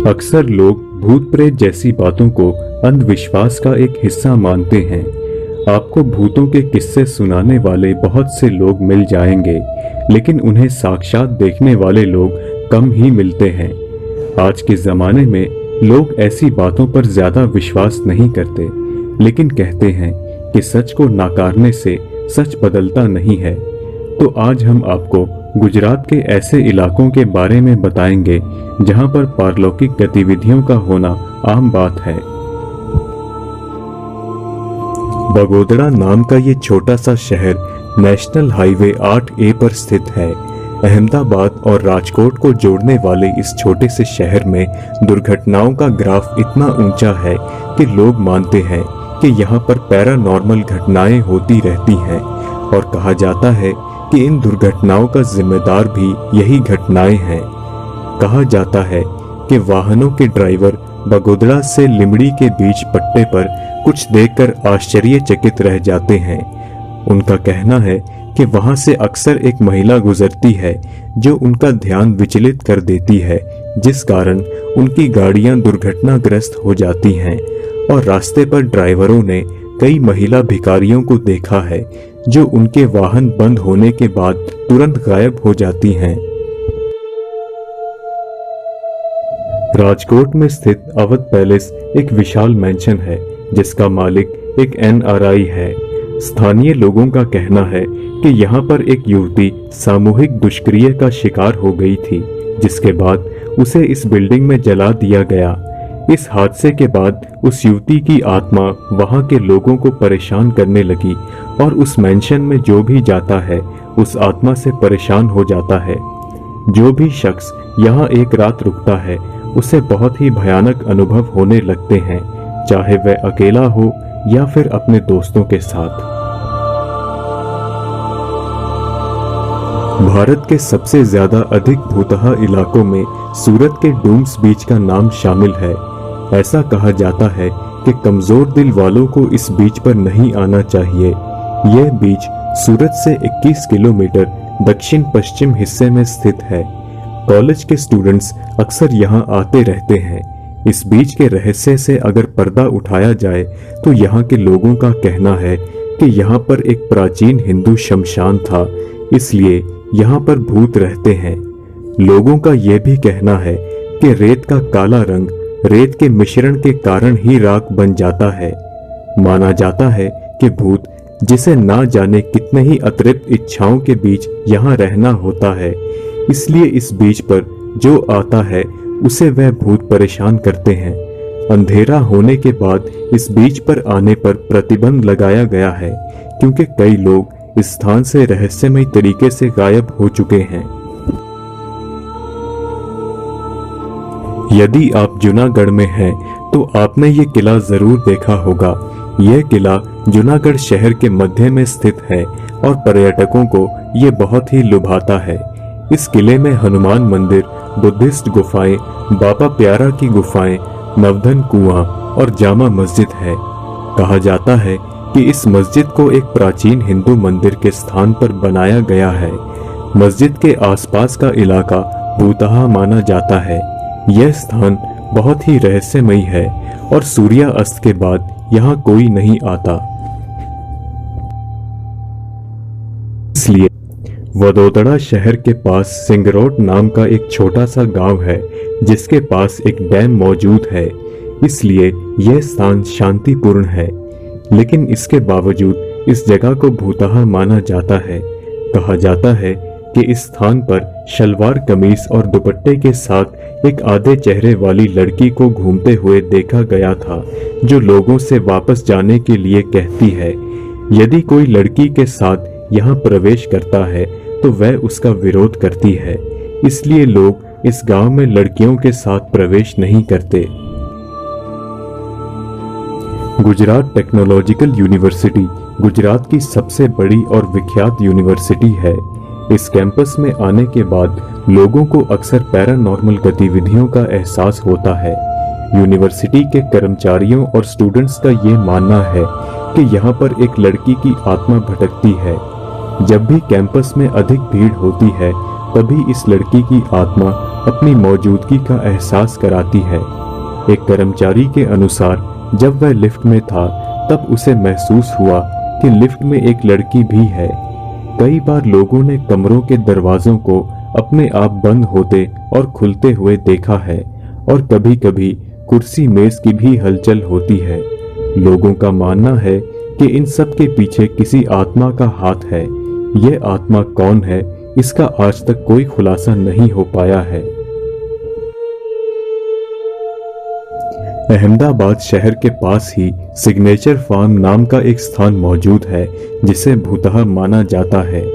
अक्सर लोग भूत प्रेत जैसी बातों को अंधविश्वास का एक हिस्सा मानते हैं। आपको भूतों के किस्से सुनाने वाले बहुत से लोग मिल जाएंगे, लेकिन उन्हें साक्षात देखने वाले लोग कम ही मिलते हैं। आज के जमाने में लोग ऐसी बातों पर ज्यादा विश्वास नहीं करते, लेकिन कहते हैं कि सच को नकारने से सच बदलता नहीं है। तो आज हम आपको गुजरात के ऐसे इलाकों के बारे में बताएंगे जहां पर पारलौकिक गतिविधियों का होना आम बात है। बगोदड़ा नाम का ये छोटा सा शहर नेशनल हाईवे 8A पर स्थित है। अहमदाबाद और राजकोट को जोड़ने वाले इस छोटे से शहर में दुर्घटनाओं का ग्राफ इतना ऊंचा है कि लोग मानते हैं कि यहाँ पर पैरानॉर्मल घटनाएं होती रहती हैं और कहा जाता है कि इन दुर्घटनाओं का जिम्मेदार भी यही घटनाएं हैं। कहा जाता है कि वाहनों के ड्राइवर बगोदड़ा से लिमड़ी के बीच पट्टे पर कुछ देखकर आश्चर्यचकित रह जाते हैं। उनका कहना है कि वहां से अक्सर एक महिला गुजरती है जो उनका ध्यान विचलित कर देती है, जिस कारण उनकी गाड़ियां दुर्घटनाग्रस्त हो जाती हैं। और रास्ते पर ड्राइवरों ने कई महिला भिखारियों को देखा है जो उनके वाहन बंद होने के बाद तुरंत गायब हो जाती हैं। राजकोट में स्थित अवध पैलेस एक विशाल मैंशन है जिसका मालिक एक NRI है। स्थानीय लोगों का कहना है कि यहाँ पर एक युवती सामूहिक दुष्क्रिया का शिकार हो गई थी, जिसके बाद उसे इस बिल्डिंग में जला दिया गया। इस हादसे के बाद उस युवती की आत्मा वहां के लोगों को परेशान करने लगी और उस मैंशन में जो भी जाता है उस आत्मा से परेशान हो जाता है। जो भी शख्स यहाँ एक रात रुकता है उसे बहुत ही भयानक अनुभव होने लगते हैं, चाहे वह अकेला हो या फिर अपने दोस्तों के साथ। भारत के सबसे ज्यादा अधिक भूतहा इलाकों में सूरत के डूम्स बीच का नाम शामिल है। ऐसा कहा जाता है कि कमजोर दिल वालों को इस बीच पर नहीं आना चाहिए। यह बीच सूरत से 21 किलोमीटर दक्षिण पश्चिम हिस्से में स्थित है। कॉलेज के स्टूडेंट्स अक्सर यहाँ आते रहते हैं। इस बीच के रहस्य से अगर पर्दा उठाया जाए तो यहाँ के लोगों का कहना है कि यहाँ पर एक प्राचीन हिंदू शमशान था, इसलिए यहाँ पर भूत रहते हैं। लोगों का यह भी कहना है कि रेत का काला रंग रेत के मिश्रण के कारण ही राख बन जाता है। माना जाता है कि भूत, जिसे ना जाने कितने ही अतिरिक्त इच्छाओं के बीच यहाँ रहना होता है, इसलिए इस बीच पर जो आता है उसे वह भूत परेशान करते हैं। अंधेरा होने के बाद इस बीच पर आने पर प्रतिबंध लगाया गया है, क्योंकि कई लोग इस स्थान से रहस्यमय तरीके से गायब हो चुके हैं। यदि आप जूनागढ़ में हैं तो आपने ये किला जरूर देखा होगा। यह किला जूनागढ़ शहर के मध्य में स्थित है और पर्यटकों को ये बहुत ही लुभाता है। इस किले में हनुमान मंदिर, बुद्धिस्ट गुफाएं, बाबा प्यारा की गुफाएं, नवधन कुआं और जामा मस्जिद है। कहा जाता है कि इस मस्जिद को एक प्राचीन हिंदू मंदिर के स्थान पर बनाया गया है। मस्जिद के आसपास का इलाका भूतहा माना जाता है। यह स्थान बहुत ही रहस्यमयी है और सूर्यास्त के बाद यहाँ कोई नहीं आता। इसलिए वडोदरा शहर के पास सिंगरौट नाम का एक छोटा सा गांव है जिसके पास एक डैम मौजूद है, इसलिए यह स्थान शांतिपूर्ण है। लेकिन इसके बावजूद इस जगह को भूतहा माना जाता है। कहा जाता है कि इस स्थान पर शलवार कमीज और दुपट्टे के साथ एक आधे चेहरे वाली लड़की को घूमते हुए देखा गया था, जो लोगों से वापस जाने के लिए कहती है। यदि कोई लड़की के साथ यहाँ प्रवेश करता है तो वह उसका विरोध करती है, इसलिए लोग इस गांव में लड़कियों के साथ प्रवेश नहीं करते। गुजरात टेक्नोलॉजिकल यूनिवर्सिटी गुजरात की सबसे बड़ी और विख्यात यूनिवर्सिटी है। इस कैंपस में आने के बाद लोगों को अक्सर पैरानॉर्मल गतिविधियों का एहसास होता है। यूनिवर्सिटी के कर्मचारियों और स्टूडेंट्स का ये मानना है कि यहाँ पर एक लड़की की आत्मा भटकती है। जब भी कैंपस में अधिक भीड़ होती है तभी इस लड़की की आत्मा अपनी मौजूदगी का एहसास कराती है। एक कर्मचारी के अनुसार जब वह लिफ्ट में था तब उसे महसूस हुआ कि लिफ्ट में एक लड़की भी है। कई बार लोगों ने कमरों के दरवाजों को अपने आप बंद होते और खुलते हुए देखा है, और कभी-कभी कुर्सी मेज की भी हलचल होती है। लोगों का मानना है कि इन सब के पीछे किसी आत्मा का हाथ है। यह आत्मा कौन है, इसका आज तक कोई खुलासा नहीं हो पाया है। अहमदाबाद शहर के पास ही सिग्नेचर फार्म नाम का एक स्थान मौजूद है जिसे भूतहा माना जाता है।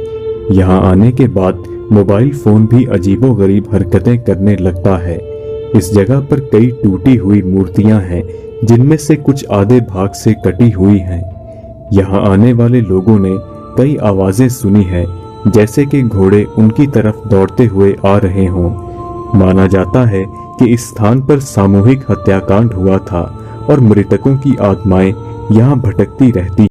यहाँ आने के बाद मोबाइल फोन भी अजीबोगरीब हरकतें करने लगता है। इस जगह पर कई टूटी हुई मूर्तियां हैं जिनमें से कुछ आधे भाग से कटी हुई हैं। यहाँ आने वाले लोगों ने कई आवाजें सुनी हैं, जैसे कि घोड़े उनकी तरफ दौड़ते हुए आ रहे हों। माना जाता है कि इस स्थान पर सामूहिक हत्याकांड हुआ था और मृतकों की आत्माएं यहाँ भटकती रहती